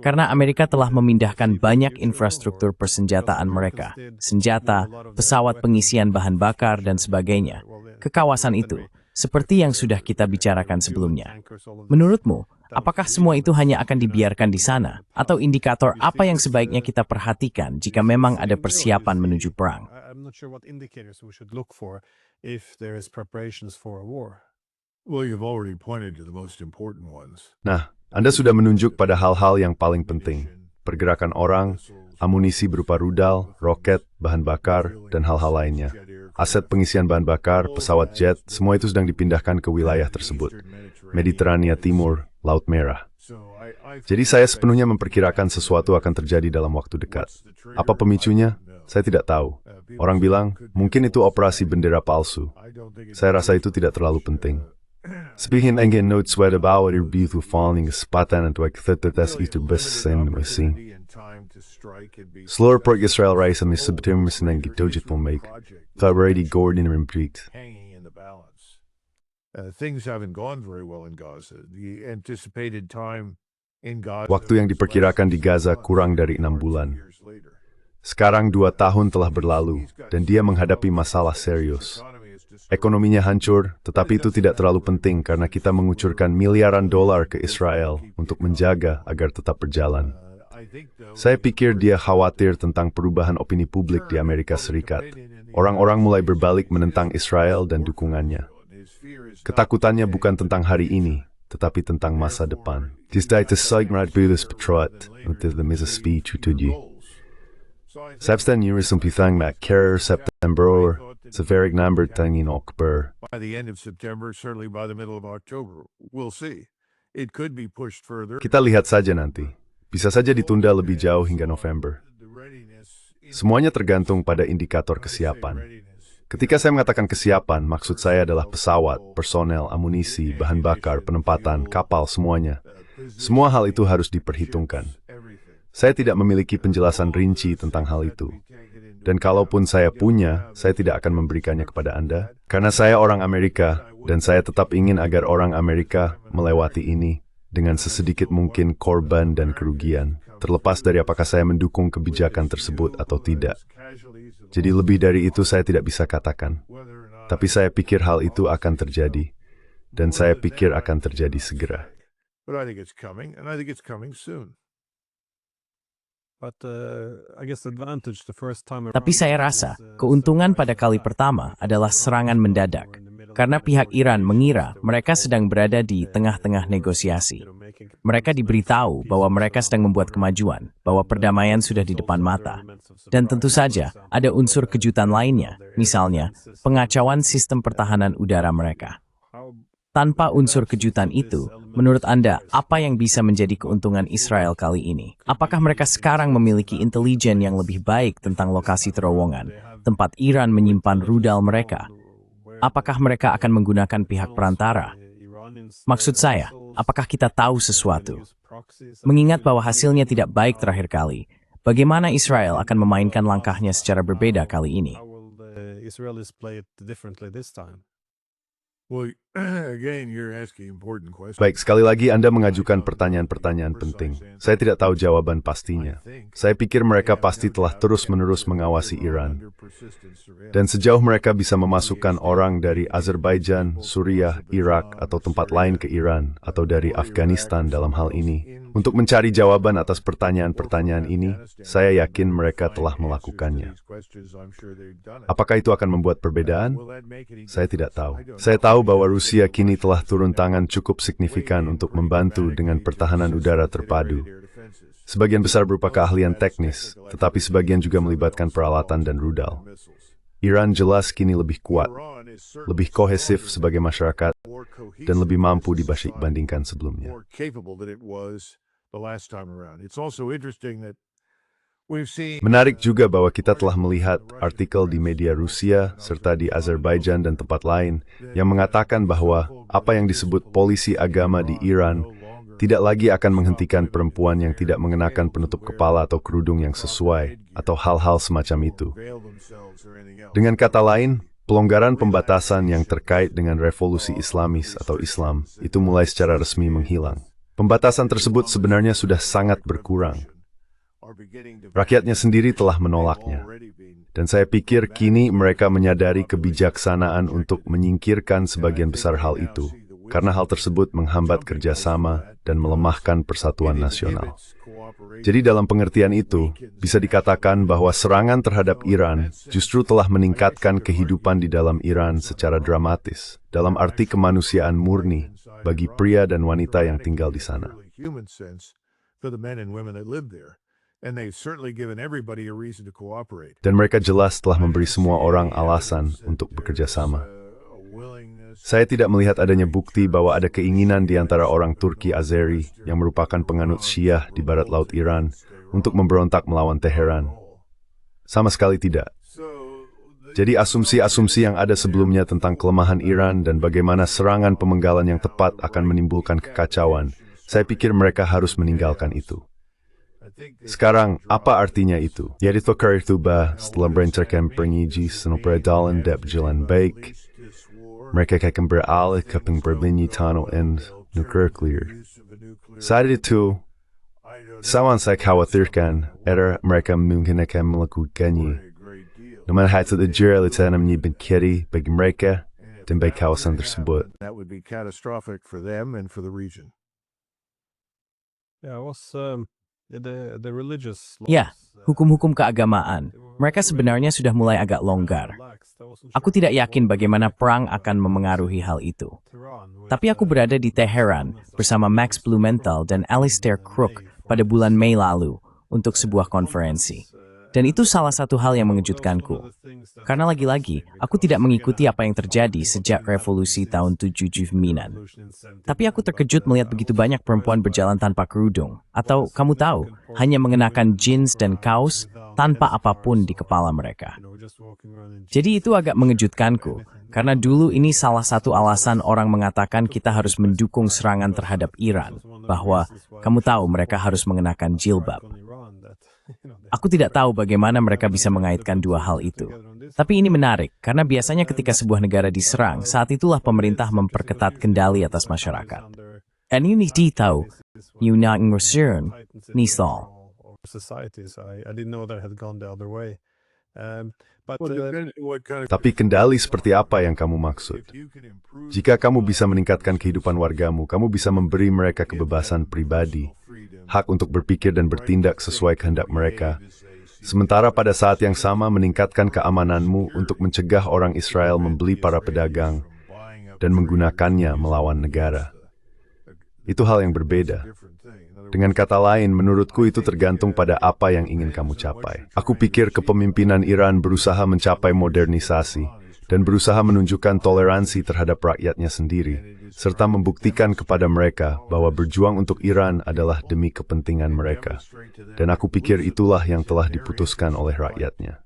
Karena Amerika telah memindahkan banyak infrastruktur persenjataan mereka, senjata, pesawat pengisian bahan bakar, dan sebagainya, ke kawasan itu, seperti yang sudah kita bicarakan sebelumnya. Menurutmu, apakah semua itu hanya akan dibiarkan di sana? Atau indikator apa yang sebaiknya kita perhatikan jika memang ada persiapan menuju perang? I'm not sure what indicators we should look for if there is preparations for a war. Well, you've already pointed to the most important ones. Nah, Anda sudah menunjuk pada hal-hal yang paling penting. Pergerakan orang, amunisi berupa rudal, roket, bahan bakar, dan hal-hal lainnya. Aset pengisian bahan bakar, pesawat jet, semua itu sedang dipindahkan ke wilayah tersebut. Mediterania Timur, Laut Merah. Jadi saya sepenuhnya memperkirakan sesuatu akan terjadi dalam waktu dekat. Apa pemicunya? Saya tidak tahu. Orang bilang, mungkin itu operasi bendera palsu. Saya rasa itu tidak terlalu penting. Speaking again, note sweat about it be to falling spatan and to accept itu best sen mesin. Slower pro Israel rise and September and Gidojit will make. Already Gordon and Breed. Hanging in the balance. Things haven't gone very well in Gaza. The anticipated time in Gaza. Waktu yang diperkirakan di Gaza kurang dari 6 bulan. Sekarang 2 tahun telah berlalu, dan dia menghadapi masalah serius. Ekonominya hancur, tetapi itu tidak terlalu penting karena kita mengucurkan miliaran dolar ke Israel untuk menjaga agar tetap berjalan. Saya pikir dia khawatir tentang perubahan opini publik di Amerika Serikat. Orang-orang mulai berbalik menentang Israel dan dukungannya. Ketakutannya bukan tentang hari ini, tetapi tentang masa depan. September By the end of September, certainly by the middle of October, we'll see. It could be pushed further. Kita lihat saja nanti. Bisa saja ditunda lebih jauh hingga November. Semuanya tergantung pada indikator kesiapan. Ketika saya mengatakan kesiapan, maksud saya adalah pesawat, personel, amunisi, bahan bakar, penempatan, kapal, semuanya. Semua hal itu harus diperhitungkan. Saya tidak memiliki penjelasan rinci tentang hal itu. Dan kalaupun saya punya, saya tidak akan memberikannya kepada Anda. Karena saya orang Amerika, dan saya tetap ingin agar orang Amerika melewati ini dengan sesedikit mungkin korban dan kerugian, terlepas dari apakah saya mendukung kebijakan tersebut atau tidak. Jadi lebih dari itu saya tidak bisa katakan. Tapi saya pikir hal itu akan terjadi, dan saya pikir akan terjadi segera. But I think it's coming, and I think it's coming soon. But I guess the advantage the first time Tapi saya rasa keuntungan pada kali pertama adalah serangan mendadak. karena pihak Iran mengira mereka sedang berada di tengah-tengah negosiasi. Mereka diberitahu bahwa mereka sedang membuat kemajuan, bahwa perdamaian sudah di depan mata. Dan tentu saja ada unsur kejutan lainnya, misalnya pengacauan sistem pertahanan udara mereka. Tanpa unsur kejutan itu, menurut Anda, apa yang bisa menjadi keuntungan Israel kali ini? Apakah mereka sekarang memiliki intelijen yang lebih baik tentang lokasi terowongan, tempat Iran menyimpan rudal mereka? Apakah mereka akan menggunakan pihak perantara? Maksud saya, apakah kita tahu sesuatu? Mengingat bahwa hasilnya tidak baik terakhir kali, bagaimana Israel akan memainkan langkahnya secara berbeda kali ini? Well, again, you're asking important questions. Baik, sekali lagi Anda mengajukan pertanyaan-pertanyaan penting. Saya tidak tahu jawaban pastinya. Saya pikir mereka pasti telah terus-menerus mengawasi Iran. Dan sejauh mereka bisa memasukkan orang dari Azerbaijan, Suriah, Irak, atau tempat lain ke Iran, atau dari Afghanistan dalam hal ini, untuk mencari jawaban atas pertanyaan-pertanyaan ini, saya yakin mereka telah melakukannya. Apakah itu akan membuat perbedaan? Saya tidak tahu. Saya tahu bahwa Rusia kini telah turun tangan cukup signifikan untuk membantu dengan pertahanan udara terpadu. Sebagian besar berupa keahlian teknis, tetapi sebagian juga melibatkan peralatan dan rudal. Iran jelas kini lebih kuat, lebih kohesif sebagai masyarakat, dan lebih mampu dibandingkan sebelumnya. Menarik juga bahwa kita telah melihat artikel di media Rusia serta di Azerbaijan dan tempat lain yang mengatakan bahwa apa yang disebut polisi agama di Iran tidak lagi akan menghentikan perempuan yang tidak mengenakan penutup kepala atau kerudung yang sesuai atau hal-hal semacam itu. Dengan kata lain, pelonggaran pembatasan yang terkait dengan revolusi Islamis atau Islam itu mulai secara resmi menghilang. Pembatasan tersebut sebenarnya sudah sangat berkurang. Rakyatnya sendiri telah menolaknya. Dan saya pikir kini mereka menyadari kebijaksanaan untuk menyingkirkan sebagian besar hal itu, karena hal tersebut menghambat kerjasama dan melemahkan persatuan nasional. Jadi dalam pengertian itu, bisa dikatakan bahwa serangan terhadap Iran justru telah meningkatkan kehidupan di dalam Iran secara dramatis, dalam arti kemanusiaan murni bagi pria dan wanita yang tinggal di sana. Dan mereka jelas telah memberi semua orang alasan untuk bekerja sama. Saya tidak melihat adanya bukti bahwa ada keinginan di antara orang Turki Azeri yang merupakan penganut Syiah di barat laut Iran untuk memberontak melawan Teheran. Sama sekali tidak. Jadi asumsi-asumsi yang ada sebelumnya tentang kelemahan Iran dan bagaimana serangan pemenggalan yang tepat akan menimbulkan kekacauan, saya pikir mereka harus meninggalkan itu. Sekarang, apa artinya itu? Jadi tukar itu setelah berencanakan pengiji senoperadalan dep jalan baik, mereka akan beralih ke pemberbenyitan and nuklir. Saat itu, sawan saya khawatirkan, mereka mungkin akan melakukannya. Namun hati terjadi lieutenant menyimpan kiri bagi mereka dan bagi kawasan tersebut. That would be catastrophic for them and for the region. Yeah, the religious Ya, hukum-hukum keagamaan. Mereka sebenarnya sudah mulai agak longgar. Aku tidak yakin bagaimana perang akan memengaruhi hal itu. Tapi aku berada di Teheran bersama Max Blumenthal dan Alistair Crook pada bulan Mei lalu untuk sebuah konferensi. Dan itu salah satu hal yang mengejutkanku. Karena lagi-lagi, aku tidak mengikuti apa yang terjadi sejak revolusi tahun 79. Tapi aku terkejut melihat begitu banyak perempuan berjalan tanpa kerudung. Atau, kamu tahu, hanya mengenakan jeans dan kaos tanpa apapun di kepala mereka. Jadi itu agak mengejutkanku. Karena dulu ini salah satu alasan orang mengatakan kita harus mendukung serangan terhadap Iran. Bahwa, kamu tahu mereka harus mengenakan jilbab. Aku tidak tahu bagaimana mereka bisa mengaitkan dua hal itu. Tapi ini menarik, karena biasanya ketika sebuah negara diserang, saat itulah pemerintah memperketat kendali atas masyarakat. Dan ini tahu, Uniting Return, Nisal. Tapi kendali seperti apa yang kamu maksud? Jika kamu bisa meningkatkan kehidupan wargamu, kamu bisa memberi mereka kebebasan pribadi, hak untuk berpikir dan bertindak sesuai kehendak mereka. Sementara pada saat yang sama meningkatkan keamananmu untuk mencegah orang Israel membeli para pedagang, dan menggunakannya melawan negara. Itu hal yang berbeda. Dengan kata lain, menurutku itu tergantung pada apa yang ingin kamu capai. Aku pikir kepemimpinan Iran berusaha mencapai modernisasi dan berusaha menunjukkan toleransi terhadap rakyatnya sendiri, serta membuktikan kepada mereka bahwa berjuang untuk Iran adalah demi kepentingan mereka. Dan aku pikir itulah yang telah diputuskan oleh rakyatnya.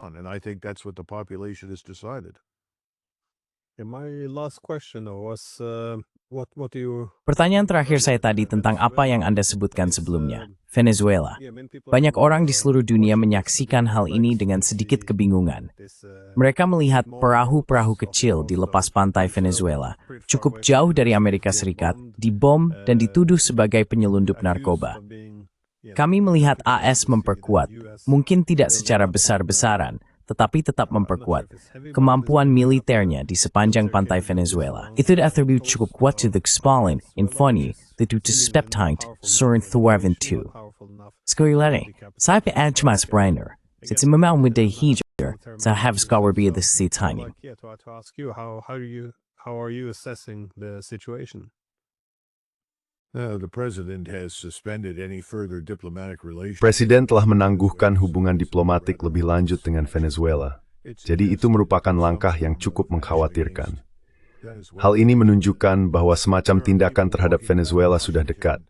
And I think that's what the population has decided. And my last question was, what do you? Pertanyaan terakhir saya tadi tentang apa yang Anda sebutkan sebelumnya, Venezuela. Banyak orang di seluruh dunia menyaksikan hal ini dengan sedikit kebingungan. Mereka melihat perahu-perahu kecil di lepas pantai Venezuela, cukup jauh dari Amerika Serikat, dibom dan dituduh sebagai penyelundup narkoba. Kami melihat AS memperkuat, mungkin tidak secara besar-besaran, tetapi tetap memperkuat kemampuan militernya di sepanjang pantai Venezuela. Itu attribut cukup kuat untuk Stalin, Infoni, itu septint, Soren Thorvin II. Sekali lagi, saya Ajmas Brainer, saya memang mudah hijau, saya harus kawar biar the timing. To ask you, how are you assessing the situation? The president has suspended any further diplomatic relations. Presiden telah menangguhkan hubungan diplomatik lebih lanjut dengan Venezuela. Jadi itu merupakan langkah yang cukup mengkhawatirkan. Hal ini menunjukkan bahwa semacam tindakan terhadap Venezuela sudah dekat.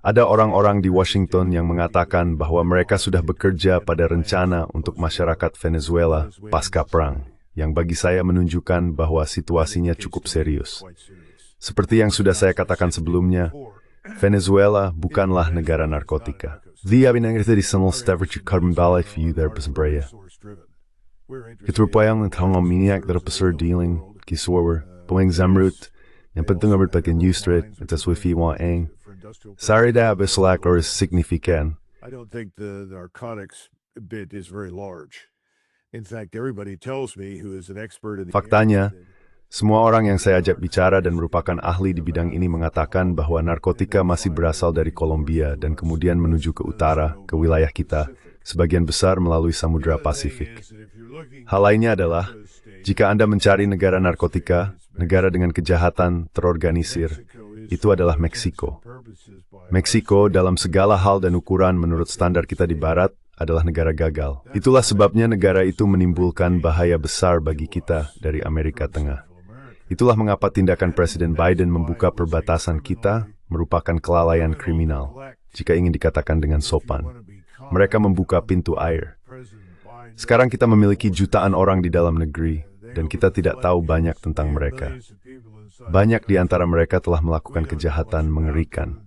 Ada orang-orang di Washington yang mengatakan bahwa mereka sudah bekerja pada rencana untuk masyarakat Venezuela pasca perang, yang bagi saya menunjukkan bahwa situasinya cukup serius. Seperti yang sudah saya katakan sebelumnya, Venezuela bukanlah negara narkotika. Dia binanggit di senol stavrich carbon balik view dari pesembaya. Keterupayang tanggal minyak dari pesur dealing, kiswar, pemeng zamrut, yang penting abad bagian New Street, atas wifi waeng. Sarida beslak or signifikan. I don't think the narcotics bit is very large. In fact, everybody tells me who is an expert in the Faktanya, semua orang yang saya ajak bicara dan merupakan ahli di bidang ini mengatakan bahwa narkotika masih berasal dari Kolombia dan kemudian menuju ke utara, ke wilayah kita, sebagian besar melalui Samudra Pasifik. Hal lainnya adalah, jika Anda mencari negara narkotika, negara dengan kejahatan terorganisir, itu adalah Meksiko. Meksiko dalam segala hal dan ukuran menurut standar kita di Barat adalah negara gagal. Itulah sebabnya negara itu menimbulkan bahaya besar bagi kita dari Amerika Tengah. Itulah mengapa tindakan Presiden Biden membuka perbatasan kita merupakan kelalaian kriminal, jika ingin dikatakan dengan sopan. Mereka membuka pintu air. Sekarang kita memiliki jutaan orang di dalam negeri, dan kita tidak tahu banyak tentang mereka. Banyak di antara mereka telah melakukan kejahatan mengerikan.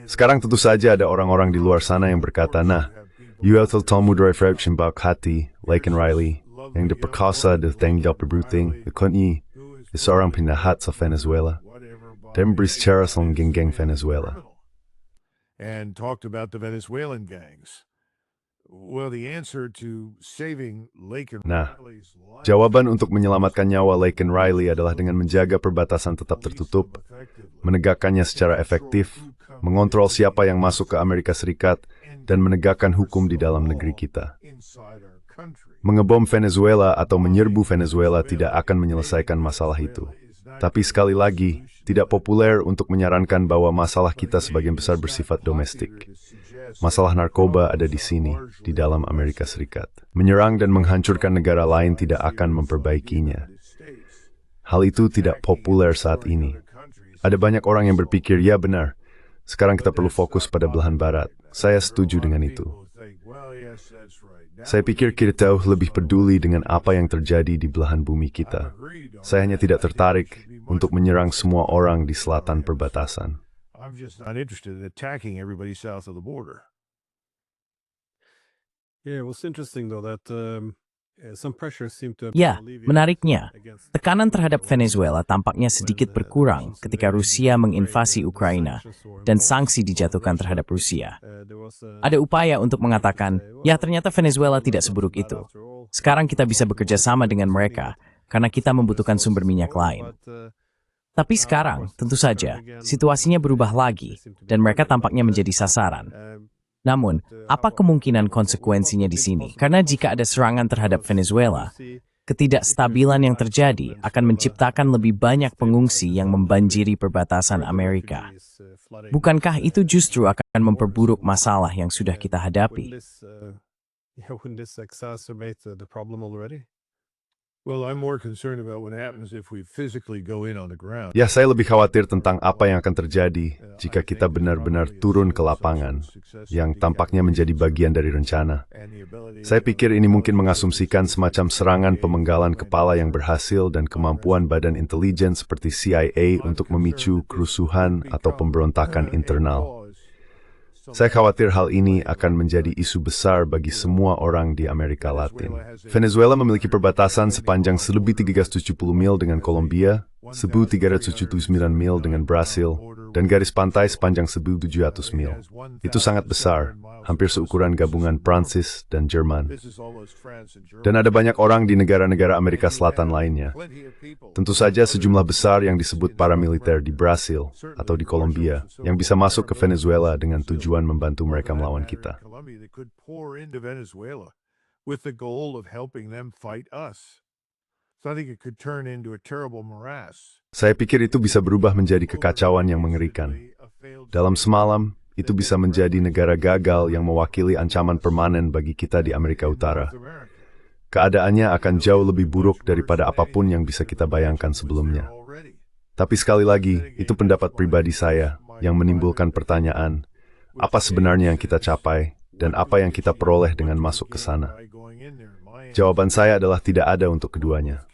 Sekarang tentu saja ada orang-orang di luar sana yang berkata, nah, you have Talmud Refresh Mbak Hati, Laken Riley, yang diperkosa dan tinggal berbruting, kunyi, seorang pinahat sa Venezuela, dan berbicara soal geng-geng Venezuela. And talked about the Venezuelan gangs. Well, the answer to saving Laken Nah, Riley's life jawaban untuk menyelamatkan nyawa Laken Riley adalah dengan menjaga perbatasan tetap tertutup, menegakkannya secara efektif, mengontrol siapa yang masuk ke Amerika Serikat, dan menegakkan hukum di dalam negeri kita. inside our country. Mengebom Venezuela atau menyerbu Venezuela tidak akan menyelesaikan masalah itu. Tapi sekali lagi, tidak populer untuk menyarankan bahwa masalah kita sebagian besar bersifat domestik. Masalah narkoba ada di sini, di dalam Amerika Serikat. Menyerang dan menghancurkan negara lain tidak akan memperbaikinya. Hal itu tidak populer saat ini. Ada banyak orang yang berpikir, ya benar, sekarang kita perlu fokus pada belahan barat. Saya setuju dengan itu. Saya pikir kita lebih peduli dengan apa yang terjadi di belahan bumi kita. Saya hanya tidak tertarik untuk menyerang semua orang di selatan perbatasan. I'm just not interested in attacking everybody south of the border. Yeah, it was interesting though that some pressure seemed to have Ya, been alleviated menariknya, against tekanan terhadap Venezuela tampaknya sedikit berkurang ketika Rusia menginvasi Ukraina dan sanksi dijatuhkan terhadap Rusia. there was Ada upaya untuk mengatakan, ya ternyata Venezuela tidak seburuk itu. Sekarang kita bisa bekerja sama dengan mereka karena kita membutuhkan sumber minyak lain. Tapi sekarang, tentu saja, situasinya berubah lagi dan mereka tampaknya menjadi sasaran. Namun, apa kemungkinan konsekuensinya di sini? Karena jika ada serangan terhadap Venezuela, Ketidakstabilan yang terjadi akan menciptakan lebih banyak pengungsi yang membanjiri perbatasan Amerika. Bukankah itu justru akan memperburuk masalah yang sudah kita hadapi? Wouldn't this exacerbate the problem already? Well, I'm more concerned about what happens if we physically go in on the ground. Ya, saya lebih khawatir tentang apa yang akan terjadi jika kita benar-benar turun ke lapangan, yang tampaknya menjadi bagian dari rencana. Saya pikir ini mungkin mengasumsikan semacam serangan pemenggalan kepala yang berhasil dan kemampuan badan intelijen seperti CIA untuk memicu kerusuhan atau pemberontakan internal. Saya khawatir hal ini akan menjadi isu besar bagi semua orang di Amerika Latin. Venezuela memiliki perbatasan sepanjang lebih 370 mil dengan Kolombia, 1.379 mil dengan Brasil, dan garis pantai sepanjang 1.700 mil. Itu sangat besar, hampir seukuran gabungan Prancis dan Jerman. Dan ada banyak orang di negara-negara Amerika Selatan lainnya. Tentu saja sejumlah besar yang disebut paramiliter di Brasil atau di Kolombia yang bisa masuk ke Venezuela dengan tujuan membantu mereka melawan kita. With the goal of helping them fight us. So I think it could turn into a terrible morass. Saya pikir itu bisa berubah menjadi kekacauan yang mengerikan. Dalam semalam, itu bisa menjadi negara gagal yang mewakili ancaman permanen bagi kita di Amerika Utara. Keadaannya akan jauh lebih buruk daripada apapun yang bisa kita bayangkan sebelumnya. Tapi sekali lagi, itu pendapat pribadi saya yang menimbulkan pertanyaan, apa sebenarnya yang kita capai dan apa yang kita peroleh dengan masuk ke sana? Jawaban saya adalah tidak ada untuk keduanya.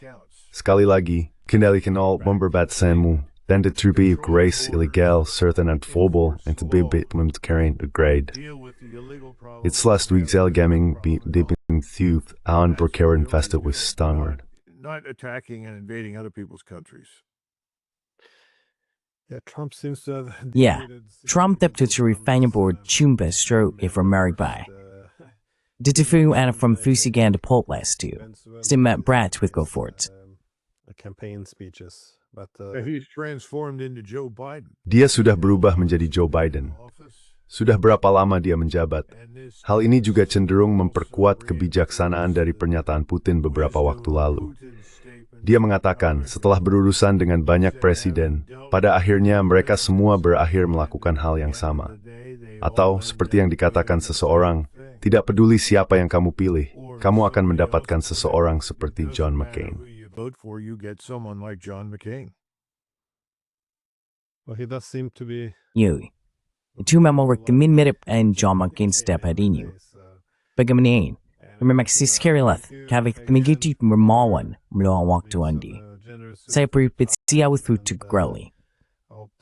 Sekali lagi, kendalikan all pemberbatasanmu dan distribusi grace ilegal certain and forbol and to be bit carrying the grade. It's last week's gaming be deep in youth and procure infested with stoneward. Not attacking and invading other people's countries. Trump seems to have Trump deputy board chumba stro ifra Maribay. Ditifu and from Fusigan to Poltlas too. Stimat Brat with go for it. Campaign speeches. But He's transformed into Joe Biden. Dia sudah berubah menjadi Joe Biden. Sudah berapa lama dia menjabat? Hal ini juga cenderung memperkuat kebijaksanaan dari pernyataan Putin beberapa waktu lalu. Dia mengatakan, setelah berurusan dengan banyak presiden, pada akhirnya mereka semua berakhir melakukan hal yang sama. Atau, seperti yang dikatakan seseorang, tidak peduli siapa yang kamu pilih, kamu akan mendapatkan seseorang seperti John McCain. well, he does seem to be Yui. Itu memang min mirip and John McCain step hadinyo. Bagaimana? Memang siskerilath, kavik migiti mermawan melawan waktu andi. Saya peripit siaw through to Growly.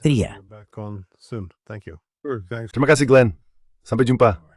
Tria. back on soon. Thank you. Sure, thanks. Terima kasih Glenn. Sampai jumpa.